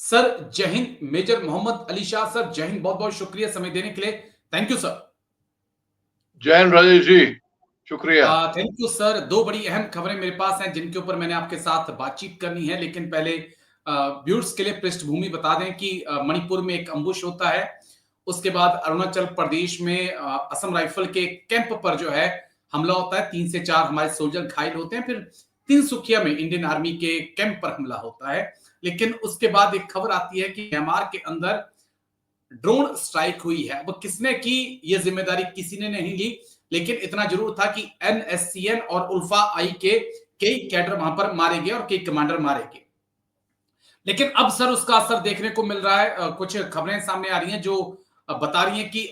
Sir Jai Hind. Major Mohammad Ali Shah sir, Jai Hind. बहुत बहुत शुक्रिया समय देने के लिए। Thank you sir. Jai Hind Rajesh ji, शुक्रिया। Thank you sir. दो बड़ी अहम खबरें मेरे पास हैं जिनके ऊपर मैंने आपके साथ बातचीत करनी है, लेकिन पहले व्यूअर्स के लिए पृष्ठभूमि बता दें कि मणिपुर में एक अम्बुश होता है। उसके बाद अरुणाचल प्रदेश में असम राइफल के कैंप पर जो है हमला होता है। 3 से 4 हमारे सोल्जर घायल होते हैं। फिर तिनसुकिया में इंडियन आर्मी के कैंप पर हमला होता है। लेकिन उसके बाद एक खबर आती है कि म्यांमार के अंदर ड्रोन स्ट्राइक हुई है। वो किसने की, ये जिम्मेदारी किसी ने नहीं ली, लेकिन इतना जरूर था कि एनएससीएन और उल्फा आई के कई कैडर वहां पर मारे गए और कई कमांडर मारे गए। लेकिन अब सर उसका असर देखने को मिल रहा है। कुछ खबरें सामने आ रही हैं जो बता रही हैं कि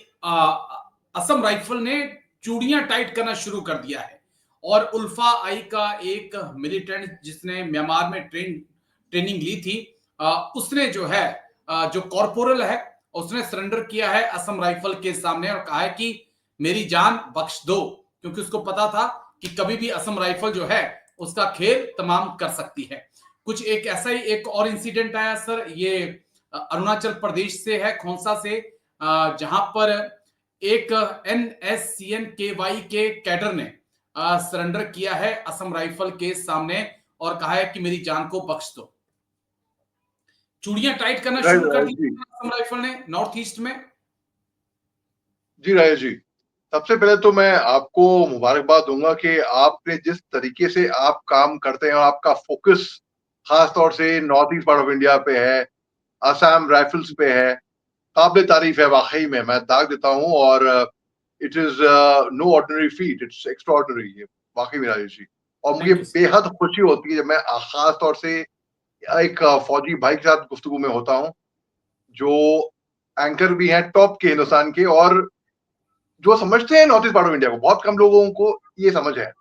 असम राइफल ने चूड़ियां टाइट करना शुरू कर दिया है। और उल्फा आई का एक मिलिटेंट जिसने म्यांमार में ट्रेनिंग ली थी, उसने जो है जो कॉर्पोरल है, उसने सरेंडर किया है असम राइफल के सामने और कहा है कि मेरी जान बख्श दो, क्योंकि उसको पता था कि कभी भी असम राइफल जो है उसका खेल तमाम कर सकती है। कुछ एक ऐसा ही एक और इंसिडेंट आया सर, ये अरुणाचल प्रदेश से है, खोंसा से, जहां पर एक एनएससीएन के वाई के कैडर ने सरेंडर किया है असम राइफल के सामने और कहा है कि मेरी जान को बख्श दो। चूड़ियां टाइट करना शुरू कर दी असम राइफल ने नॉर्थ ईस्ट में। जी राजेश जी, सबसे पहले तो मैं आपको मुबारकबाद दूंगा कि आपने जिस तरीके से आप काम करते हैं और आपका फोकस खास तौर से north east part of India पे है, असम राइफल्स पे है, काबिल तारीफ है। वाकई में मैं दाग देता हूं और it is no ordinary feat, it's extraordinary. ये वाकई में राजेश जी, और मुझे थैंक यू सर। बेहद खुशी होती है जब मैं खास तौर से एक फौजी भाई के साथ गुफ्तगू में होता हूं जो एंकर भी हैं टॉप के हिंदुस्तान के, और जो समझते हैं north east part of India को। बहुत कम लोगों को ये समझ है।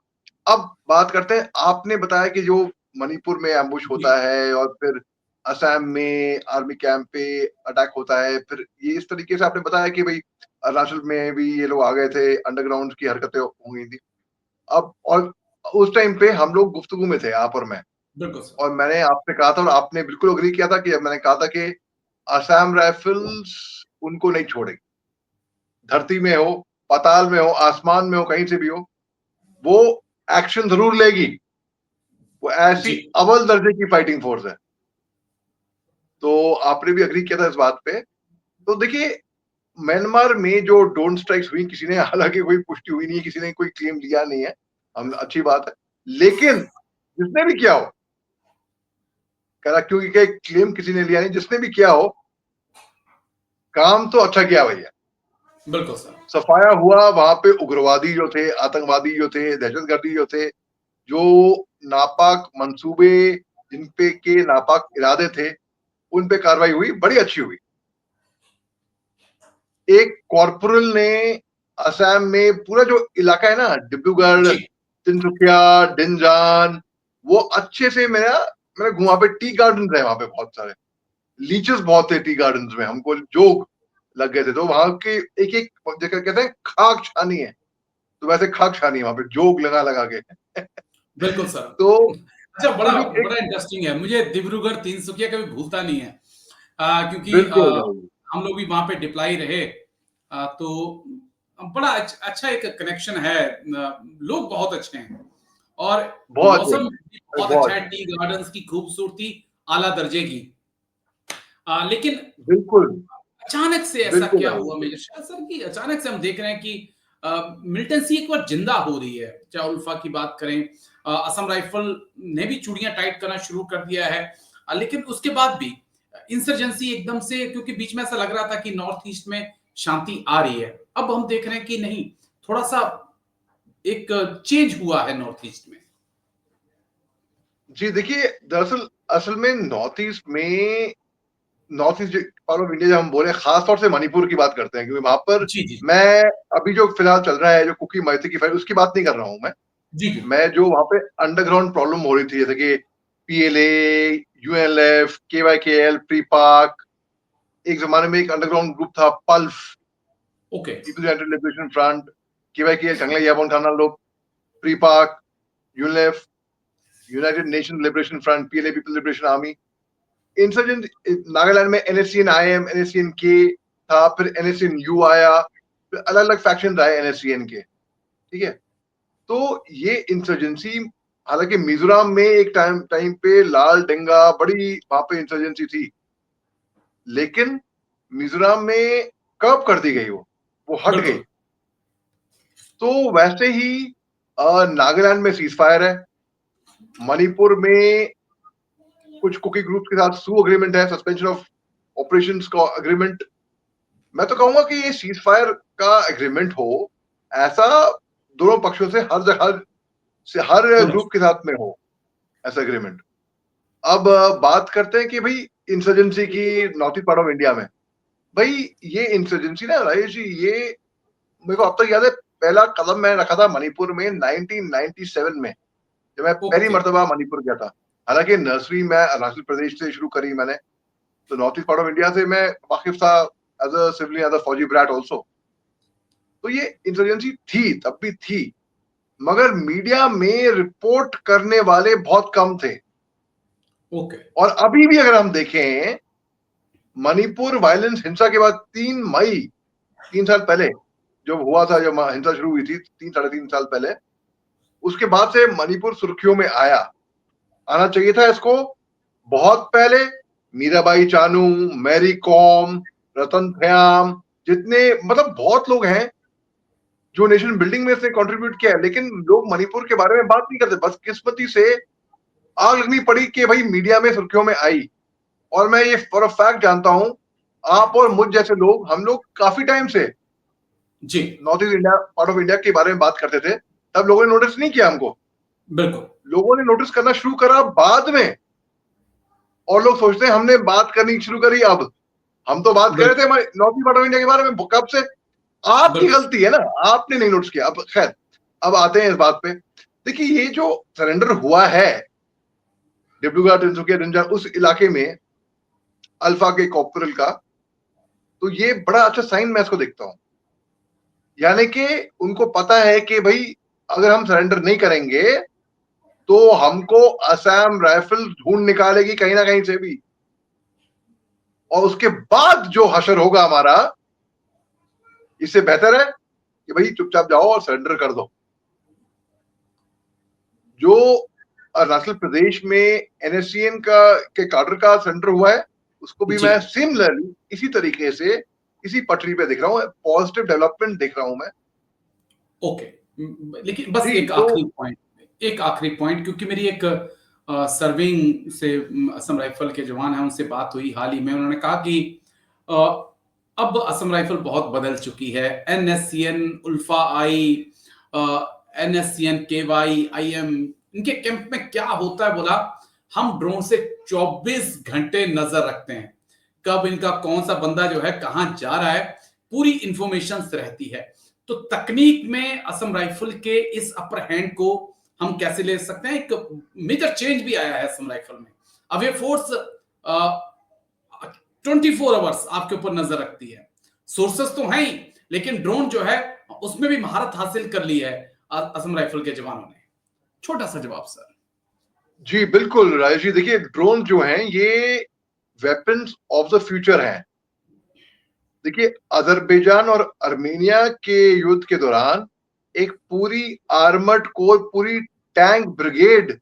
अब बात करते हैं, आपने बताया कि जो मणिपुर में एम्बुश जी होता है और फिर असम में आर्मी कैंप पे अटैक होता है, फिर ये इस तरीके से आपने बताया कि भाई अरुणाचल में भी ये लोग आ गए थे, अंडरग्राउंड की हरकतें हो गई थी। अब और उस टाइम पे हम लोग गुफ्तगू में थे, आप और मैं, बिल्कुल सर। और मैंने आपसे कहा था और आपने बिल्कुल अग्री किया था कि मैंने कहा था कि असम राइफल्स उनको नहीं छोड़ेगी। धरती में हो, पाताल में हो, आसमान में हो, कहीं से भी हो, वो एक्शन जरूर लेगी। वो ऐसी जी अव्वल दर्जे की फाइटिंग फोर्स है। तो आपने भी अग्री किया था इस बात पे। तो देखिए, म्यांमार में जो ड्रोन स्ट्राइक्स हुई, किसी ने हालांकि कोई पुष्टि हुई नहीं है, किसी ने कोई क्लेम लिया नहीं है, हम अच्छी बात है। लेकिन जिसने भी किया हो, कह रहा क्योंकि क्लेम किसी ने लिया नहीं, जिसने भी किया हो काम तो अच्छा किया भैया। बिल्कुल सर। सफाया हुआ वहां पे उग्रवादी जो थे, आतंकवादी जो थे, दहशतगर्दी जो थे, जो नापाक मंसूबे, जिन पे के नापाक इरादे थे, उन पे कार्रवाई हुई, बड़ी अच्छी हुई। एक कॉर्पोरल ने असम में पूरा जो इलाका है ना, डिब्रूगढ़, जी तिनसुकिया, डिंजान, वो अच्छे से मैंने घुमा पे टी गार्डन है वहां पे, बहुत सारे लीचेस बहुत थे टी गार्डन में, हमको जोग लग गए थे। तो वहां की एक एक जगह कहते हैं खाक छानी है, तो वैसे खाक छानी है वहां पे, जोग लगा लगा के। बिल्कुल सर। तो अच्छा, वो बड़ा जो एक, बड़ा इंटरेस्टिंग है। मुझे डिब्रूगढ़ तिनसुकिया कभी भूलता नहीं है, क्योंकि बिल्कुल हम लोग भी वहां पे डिप्लाई रहे। तो बड़ा अच्छा एक कनेक्शन है। लोग बहुत अच्छे हैं और बहुत मौसम भी बहुत अच्छा बहुत है। टी गार्डन्स की खूबसूरती आला दर्जे की। लेकिन बिल्कुल अचानक से ऐसा बिल्कुल क्या है। हुआ मेजर शाह सर कि अचानक से हम देख रहे हैं कि मिलिटेंसी एक बार जिंदा हो रही है। चाहे उल्फा की बात करें, असम राइफल ने भी चूड़ियां टाइट करना शुरू कर दिया है। लेकिन उसके बाद भी इंसर्जेंसी एकदम से, क्योंकि बीच में ऐसा लग रहा था कि नॉर्थ ईस्ट में शांति आ रही है, अब हम देख रहे हैं कि नहीं, थोड़ा सा एक चेंज हुआ है नॉर्थ ईस्ट में। जी देखिए, दरअसल असल में north east part of India जब हम बोले, खास तौर से मणिपुर की बात करते हैं, क्योंकि वहां पर जी जी मैं अभी जो फिलहाल चल रहा है, जो कुकी मैती की फाइट, उसकी बात नहीं कर रहा हूं मैं। जी जी मैं जो वहां पे अंडरग्राउंड प्रॉब्लम हो रही थी, जैसे कि पीएलए, यूएनएलएफ, केवाईकेएल, प्री पाक, एक जमाने में एक अंडरग्राउंड ग्रुप था PULF, okay. People's United Liberation Front, K Y K L चंगले याबन खाना लोग, PREPAK, U N L F, United Nation Liberation Front, P L A People Liberation Army, insurgent Nagaland में NSCN IM, NSCN K था, फिर NSCN U आया, फिर अलग अलग फैक्शन आए NSCN के, ठीक है। तो ये इंसर्जेंसी, हालांकि मिजोरम में एक टाइम पे लाल डेंगा बड़ी वहां पे इंसर्जेंसी थी, लेकिन मिजोरम में कर्ब कर दी गई, वो हट गई। तो वैसे ही नागालैंड में सीज फायर है, मणिपुर में कुछ कुकी ग्रुप के साथ सू अग्रीमेंट है, सस्पेंशन ऑफ ऑपरेशंस का अग्रीमेंट। मैं तो कहूंगा कि ये सीज फायर का एग्रीमेंट हो, ऐसा दोनों पक्षों से हर ग्रुप के साथ में हो ऐसा एग्रीमेंट। अब बात करते हैं कि भाई इंसर्जेंसी की north east part of India में, भाई ये इंसर्जेंसी ना राजेश जी, ये मेरे को अब तक याद है, पहला कदम मैंने रखा था मणिपुर में 1997 में, जब मैं पहली मर्तबा मणिपुर गया था। हालांकि नर्सरी मैं अरुणाचल प्रदेश से शुरू करी मैंने, तो north east part of India से मैं वाकिफ था, as a civilian, as a फौजी ब्रैट ऑल्सो। तो ये इंसर्जेंसी थी, तब भी थी, मगर मीडिया में रिपोर्ट करने वाले बहुत कम थे। और अभी भी अगर हम देखें, मणिपुर वायलेंस हिंसा के बाद 3 मई, 3 साल पहले जब हुआ था, जब हिंसा शुरू हुई थी 3-3.5 साल पहले, उसके बाद से मणिपुर सुर्खियों में आना चाहिए था इसको बहुत पहले। मीराबाई चानू, मैरी कॉम, रतन भयाम, जितने मतलब बहुत लोग हैं जो नेशन बिल्डिंग में से कंट्रीब्यूट किया है, लेकिन लोग मणिपुर के बारे में बात नहीं करते। बदकिस्मती से आग लगनी पड़ी कि भाई मीडिया में सुर्खियों में आई। और मैं ये फॉर अ फैक्ट जानता हूं, आप और मुझ जैसे लोग, हम लोग काफी टाइम से जी north east India part of India के बारे में बात करते थे, तब लोगों ने नोटिस नहीं किया हमको। बिल्कुल, लोगों ने नोटिस करना शुरू करा बाद में, और लोग सोचते हैं हमने बात करनी शुरू करी अब। हम तो बात कर रहे थे north east part of India के बारे में कब से। आपकी गलती है ना, आपने नहीं नोटिस किया। अब खैर, अब आते हैं इस बात पे। देखिए, ये जो सरेंडर हुआ है डिब्रूगढ़, तिनसुकिया, रिंजा, उस इलाके में अल्फा के कॉर्पोरल का, तो ये बड़ा अच्छा साइन मैं इसको देखता हूं। यानी कि उनको पता है कि भाई अगर हम सरेंडर नहीं करेंगे तो हमको असम राइफल ढूंढ निकालेगी कहीं ना कहीं से भी, और उसके बाद जो हशर होगा हमारा, इससे बेहतर है कि भाई चुपचाप जाओ और सरेंडर कर दो। जो अरुणाचल प्रदेश में NSCN के काडर का सरेंडर हुआ है, उसको भी मैं सिमिलरली इसी तरीके से इसी पटरी पे देख रहा हूँ, पॉजिटिव डेवलपमेंट देख रहा हूं मैं। लेकिन बस एक आखिरी पॉइंट, क्योंकि मेरी एक सर्विंग से असम राइफल के जवान हैं, उनसे बात हुई हाल ही में। उन्होंने कहा कि अब असम राइफल बहुत बदल चुकी है। NSCN, उल्फा आई, NSCN KY, IM, इनके कैंप में क्या होता है, बोला हम ड्रोन से 24 घंटे नजर रखते हैं, कब इनका कौन सा बंदा जो है कहां जा रहा है, पूरी इंफॉर्मेशन रहती है। तो तकनीक में असम राइफल के इस अपर हैंड को हम कैसे ले सकते हैं? एक मेजर चेंज भी आया है असम राइफल में। अब ये फोर्स 24 आवर्स आपके ऊपर नजर रखती है। सोर्सेस तो हैं ही, लेकिन ड्रोन जो है उसमें भी महारत हासिल कर ली है असम राइफल के जवानों ने। छोटा सा जवाब सर। जी बिल्कुल राजेश जी, देखिए ड्रोन जो हैं ये वेपन्स ऑफ द फ्यूचर हैं। देखिए, अजरबैजान और अर्मेनिया के युद्ध के दौरान एक पूरी आर्मर्ड कोर, पूरी टैंक ब्रिगेड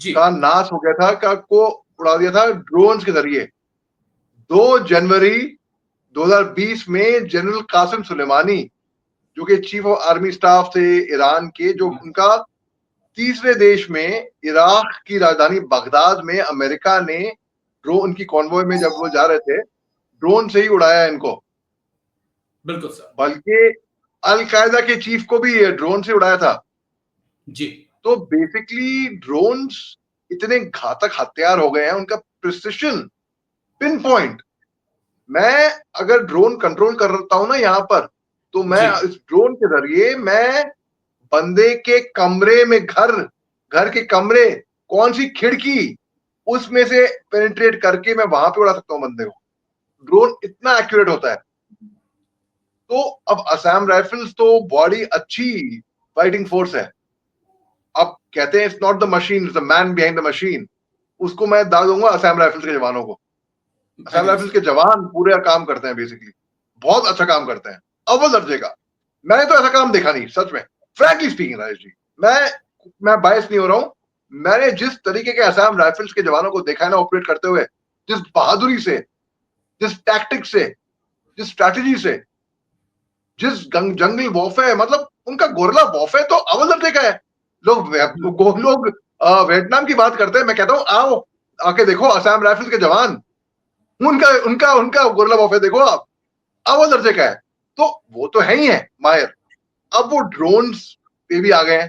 का नाश हो गया था, को उड़ा दिया था ड्रोन्स के जरिए। 2 जनवरी 2020 में जनरल कासिम सुलेमानी, जो कि चीफ ऑफ आर्मी स्टाफ थे ईरान के, जो उनका तीसरे देश में इराक की राजधानी बगदाद में अमेरिका ने ड्रोन, उनकी कॉन्वॉय में जब वो जा रहे थे, ड्रोन से ही उड़ाया इनको। बिल्कुल सर। बल्कि अल कायदा के चीफ को भी ड्रोन से उड़ाया था। जी। तो बेसिकली ड्रोन्स इतने घातक हथियार हो गए हैं, उनका प्रिसिशन, पिन पॉइंट। मैं अगर ड्रोन कंट्रोल कर रहा हूं ना यहाँ पर, तो मैं इस ड्रोन के जरिए मैं बंदे के कमरे में, घर के कमरे, कौन सी खिड़की, उसमें से पेनिट्रेट करके मैं वहां पे उड़ा सकता हूं बंदे को। ड्रोन इतना एक्यूरेट होता है। तो अब असम राइफल्स तो बड़ी अच्छी फाइटिंग फोर्स है। अब कहते हैं it's not the machine, it's the man behind the machine. उसको मैं दाग दूंगा असम राइफल्स के जवानों को। असम राइफल्स के जवान पूरे काम करते हैं, बेसिकली बहुत अच्छा काम करते हैं, अव्वल दर्जे का। मैंने तो ऐसा काम देखा नहीं सच में, फ्रैंकली स्पीकिंग राजेश जी। मैं बायस नहीं हो रहा हूं। मैंने जिस तरीके के असम राइफल्स के जवानों को देखा है ना ऑपरेट करते हुए, जिस बहादुरी से, जिस टैक्टिक से, जिस स्ट्रैटेजी से, जिस जंगली वॉरफेयर, मतलब उनका गोरिल्ला वॉरफेयर तो अव्वल दर्जे का है। लोग वियतनाम की बात करते हैं, मैं कहता हूं आओ आके देखो असम राइफल्स के जवान, उनका उनका उनका गोरिल्ला वॉरफेयर देखो आप, अव्वल दर्जे का है। तो वो तो है ही है माहिर। अब वो ड्रोन्स पे भी आ गए हैं,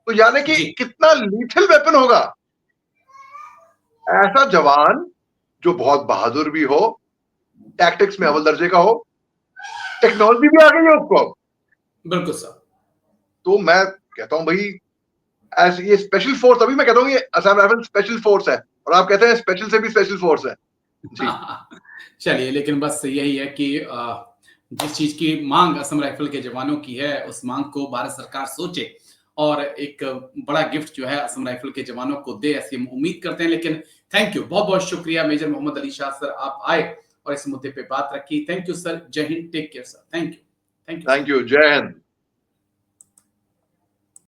तो यानी कि जी कितना लीथल वेपन होगा। ऐसा जवान जो बहुत बहादुर भी हो, टैक्टिक्स में अव्वल दर्जे का हो, टेक्नोलॉजी भी आ गई है उसको। बिल्कुल सर। तो मैं कहता हूं भाई, ऐसे ये स्पेशल फोर्स, अभी मैं कहता हूं ये असम राइफल स्पेशल फोर्स है, और आप कहते हैं स्पेशल से भी स्पेशल फोर्स है जी। चलिए, लेकिन बस यही है कि जिस चीज की मांग असम राइफल के जवानों की है, उस मांग को भारत सरकार सोचे और एक बड़ा गिफ्ट जो है असम राइफल के जवानों को दे, ऐसी हम उम्मीद करते हैं। लेकिन थैंक यू, बहुत बहुत शुक्रिया मेजर मोहम्मद अली शाह सर, आप आए और इस मुद्दे पे बात रखी। Thank you sir, Jai Hind, take care sir, thank you, thank you thank sir. You, Jai Hind.